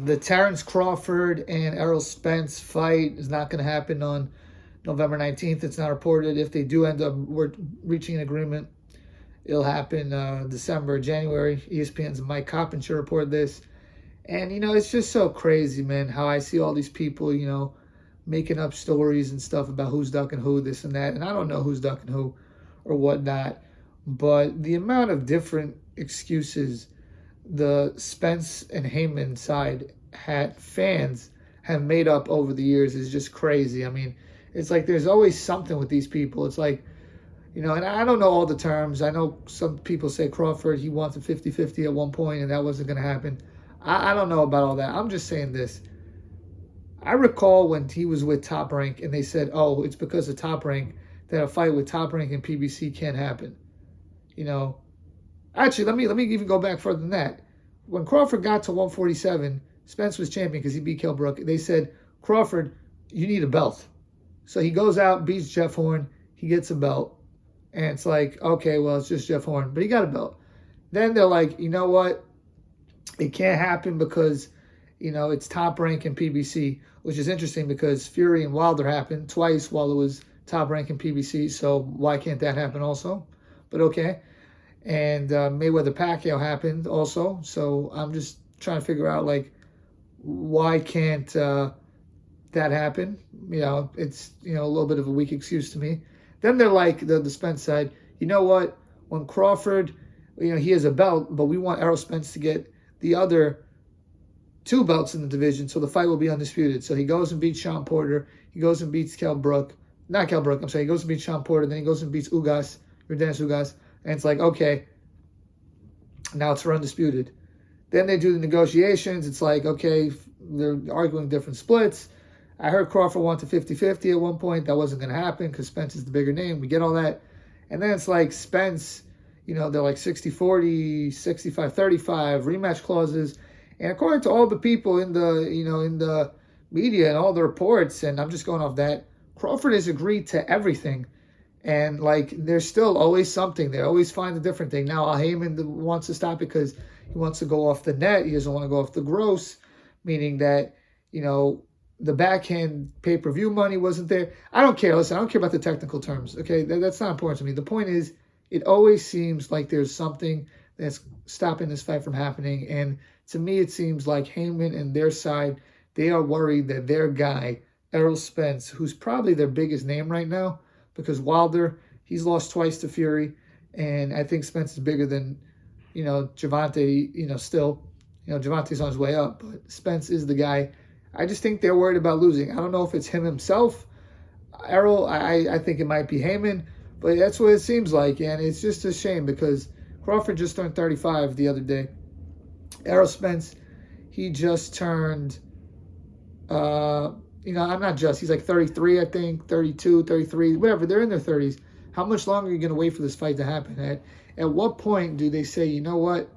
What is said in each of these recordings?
The Terence Crawford and Errol Spence fight is not going to happen on November 19th. It's not reported. If they do end up reaching an agreement, it'll happen December, January. ESPN's Mike Coppin should report this. And, it's just so crazy, man, how I see all these people, making up stories and stuff about who's ducking who, this and that. And I don't know who's ducking who or whatnot. But the amount of different excuses the Spence and Heyman side fans have made up over the years is just crazy. I mean, it's like there's always something with these people. It's like, and I don't know all the terms. I know some people say Crawford, he wanted 50-50 at one point, and that wasn't going to happen. I don't know about all that. I'm just saying this. I recall when he was with Top Rank, and they said, oh, it's because of Top Rank that a fight with Top Rank and PBC can't happen. Actually, let me even go back further than that. When Crawford got to 147, Spence was champion because he beat Kell Brook. They said, Crawford, you need a belt. So he goes out, beats Jeff Horn, he gets a belt. And it's like, okay, well, it's just Jeff Horn, but he got a belt. Then they're like, you know what? It can't happen because, it's Top Rank and PBC, which is interesting because Fury and Wilder happened twice while it was Top Rank and PBC. So why can't that happen also? But okay. And Mayweather-Pacquiao happened also. So I'm just trying to figure out, why can't that happen? It's, a little bit of a weak excuse to me. Then they're like, the Spence side, you know what? When Crawford, he has a belt, but we want Errol Spence to get the other 2 belts in the division, so the fight will be undisputed. So he goes and beats Sean Porter. He goes and beats Kell Brook. Not Kell Brook, I'm sorry. He goes and beats Sean Porter. Then he goes and beats Ugas, Dennis Ugas. And it's like, okay, now it's for undisputed. Then they do the negotiations. It's like, okay, they're arguing different splits. I heard Crawford wanted 50-50 at one point. That wasn't going to happen because Spence is the bigger name. We get all that. And then it's like Spence, they're like 60-40, 65-35, rematch clauses. And according to all the people in the, in the media and all the reports, and I'm just going off that, Crawford has agreed to everything. And, there's still always something. They always find a different thing. Now, Al Heyman wants to stop because he wants to go off the net. He doesn't want to go off the gross, meaning that, the backhand pay-per-view money wasn't there. I don't care. Listen, I don't care about the technical terms, okay? That's not important to me. The point is, it always seems like there's something that's stopping this fight from happening. And to me, it seems like Heyman and their side, they are worried that their guy, Errol Spence, who's probably their biggest name right now, because Wilder, he's lost twice to Fury, and I think Spence is bigger than, Gervonta, still. Gervonta's on his way up, but Spence is the guy. I just think they're worried about losing. I don't know if it's him himself. Errol, I think it might be Heyman, but that's what it seems like, and it's just a shame because Crawford just turned 35 the other day. Errol Spence, he just turned, I'm not just, he's like 33, I think, 32, 33, whatever. They're in their 30s. How much longer are you going to wait for this fight to happen? At what point do they say, you know what,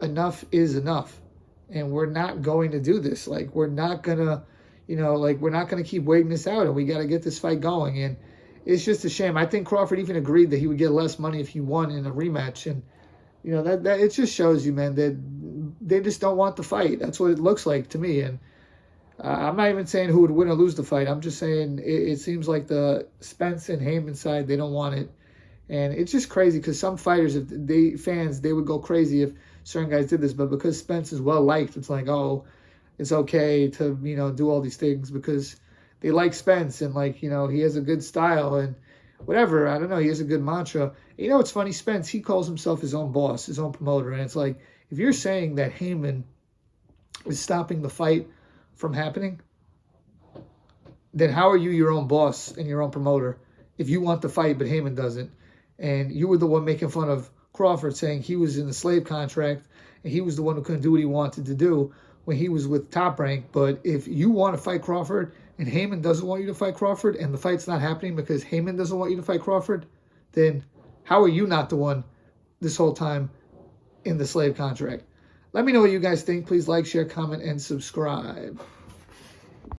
enough is enough, and we're not going to do this? We're not going to, we're not going to keep waiting this out, and we got to get this fight going. And it's just a shame. I think Crawford even agreed that he would get less money if he won in a rematch. And, that it just shows you, man, that they just don't want the fight. That's what it looks like to me. And I'm not even saying who would win or lose the fight. I'm just saying it seems like the Spence and Heyman side, they don't want it. And it's just crazy because some fighters, they would go crazy if certain guys did this. But because Spence is well-liked, it's like, oh, it's okay to, do all these things because they like Spence and, he has a good style and whatever. I don't know. He has a good mantra. It's funny. Spence, he calls himself his own boss, his own promoter. And it's like, if you're saying that Heyman is stopping the fight from happening, then how are you your own boss and your own promoter if you want the fight but Heyman doesn't? And you were the one making fun of Crawford, saying he was in the slave contract and he was the one who couldn't do what he wanted to do when he was with Top Rank. But if you want to fight Crawford and Heyman doesn't want you to fight Crawford and the fight's not happening because Heyman doesn't want you to fight Crawford, then how are you not the one this whole time in the slave contract? Let me know what you guys think. Please like, share, comment, and subscribe.